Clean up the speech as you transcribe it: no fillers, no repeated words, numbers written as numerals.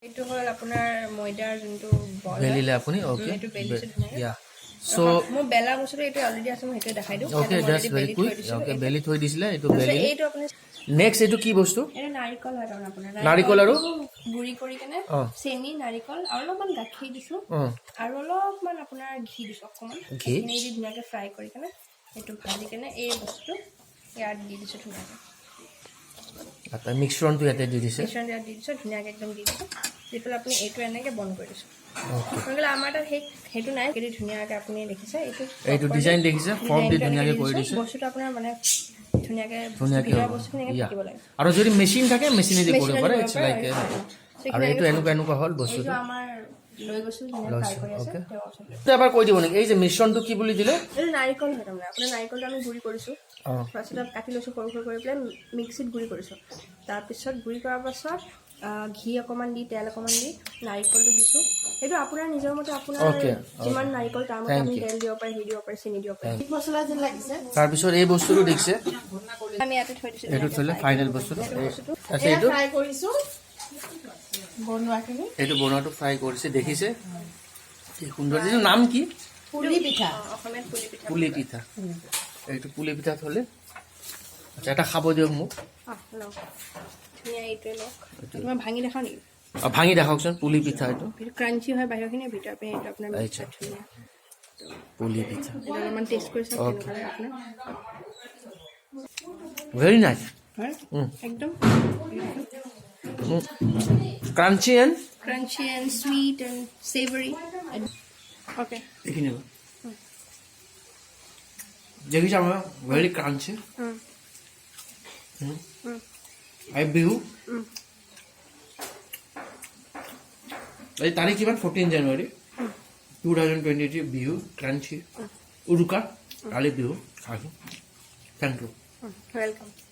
এইটো হ'ল আপোনাৰ ময়দাৰ যোনটো বল বেলিলে আপুনি ওকে এইটো বেলিছে ধুনীয়াকৈ ইয়া সো মোৰ বেলা বস্তুটো এইটো অলৰেডি আছে মই সেইটো দেখাই দিওঁ okay that's very quick okay বেলি থৈ দিছিলে এইটো বেলি এইটো আপুনি নেক্সট এইটো কি বস্তু এটা নাৰিকল হয় তাৰমানে আপোনাৰ নাৰিকল আৰু গুড়ি কৰি কেনে চেনি নাৰিকল আৰু অলপমান গাখীৰ দিছোঁ আৰু অলপমান আপোনাৰ ঘি দিছোঁ অকণমান ঘি দি ধুনীয়াকৈ ফ্ৰাই কৰি কেনে এইটো ভাজি কেনে এই বস্তুটো ইয়াত দি দিছোঁ ধুনীয়াকৈ আচ্ছা মিশ্ৰণটো ইয়াতে দি দিছে মিশ্ৰণ ইয়াত দি দিছোঁ ধুনীয়াকৈ একদম দি দিছোঁ দি পেলাই আপুনি এইটো এনেকৈ বন্ধ কৰি দিছোঁ নহ'লে আমাৰ তাত সেইটো নাই সেইটো ধুনীয়াকৈ আপুনি দেখিছে এইটো ডিজাইন দেখিছে ফৰ্ম দি ধুনীয়াকৈ কৰি দিছে বস্তুটো আপোনাৰ মানে ধুনীয়াকৈ বস্তুখিনি থাকিব লাগে আৰু যদি মেচিন থাকে মেচিনেদি কৰিব পাৰে ইটস লাইক আৰু এইটো এনেকুৱা হ'ল বস্তুটো আমাৰ লৈ গৈছোঁ ফ্ৰাই কৰি আছে এবাৰ কৈ দিব নেকি এই যে মিশ্ৰণটো কি বুলি দিলে এইটো নাৰিকল হয় তাৰমানে আপোনাৰ নাৰিকলটো আমি গুড়ি কৰিছোঁ তাৰপিছত কাটি লৈছোঁ সৰু সৰু কৰি পেলাই মিক্সিত গুড়ি কৰিছোঁ তাৰপিছত গুড়ি কৰাৰ পাছত ঘি অকণমান দি তেল অকণমান দি নাৰিকলটো দিছোঁ সেইটো আপোনাৰ নিজৰ মতে আপোনাৰ যিমান নাৰিকল তাৰ মতে আপুনি তেল দিব পাৰে দিব পাৰে চেনি দিব পাৰে মছলা যেন লাগিছে তাৰপিছত এই বস্তুটো দেখিছে আমি ইয়াতে থৈ দিছোঁ এইটো থলে ফাইনেল বস্তুটো আছে এইটো ফ্ৰাই কৰিছোঁ বনোৱাখিনি এইটো বনোৱাটো ফ্ৰাই কৰিছে দেখিছে এই সুন্দৰ এইটো নাম কি পুলি পিঠা অসমীয়াত পুলি পিঠা এইটো পুলি পিঠা থলে আচ্ছা এটা খাব দিয়ক মোক ধুনীয়া এইটোৱে লওক তোমাৰ ভাঙি দেখাওঁ নেকি ভাঙি দেখাওকচোন পুলি পিঠা এইটো ক্ৰাঞ্চি হয় বাহিৰখিনি ভিতৰৰ পৰা এইটো আপোনাৰ আচ্ছা পুলি পিঠা এইটো অলপমান টেষ্ট কৰি চাওক কেনেকুৱা লাগে আপোনাৰ ভেৰি নাইচ হয় একদম crunchy and sweet and savory. Okay. এইখিনি দেখিছে আমাৰ ভেৰি ক্ৰাঞ্চি আই বিহু এই তাৰিখ কিমান 14 জানুৱাৰী 2023 বিহু ক্ৰাঞ্চি উৰুকা কালি বিহু খাইছোঁ থেংক ইউ Welcome.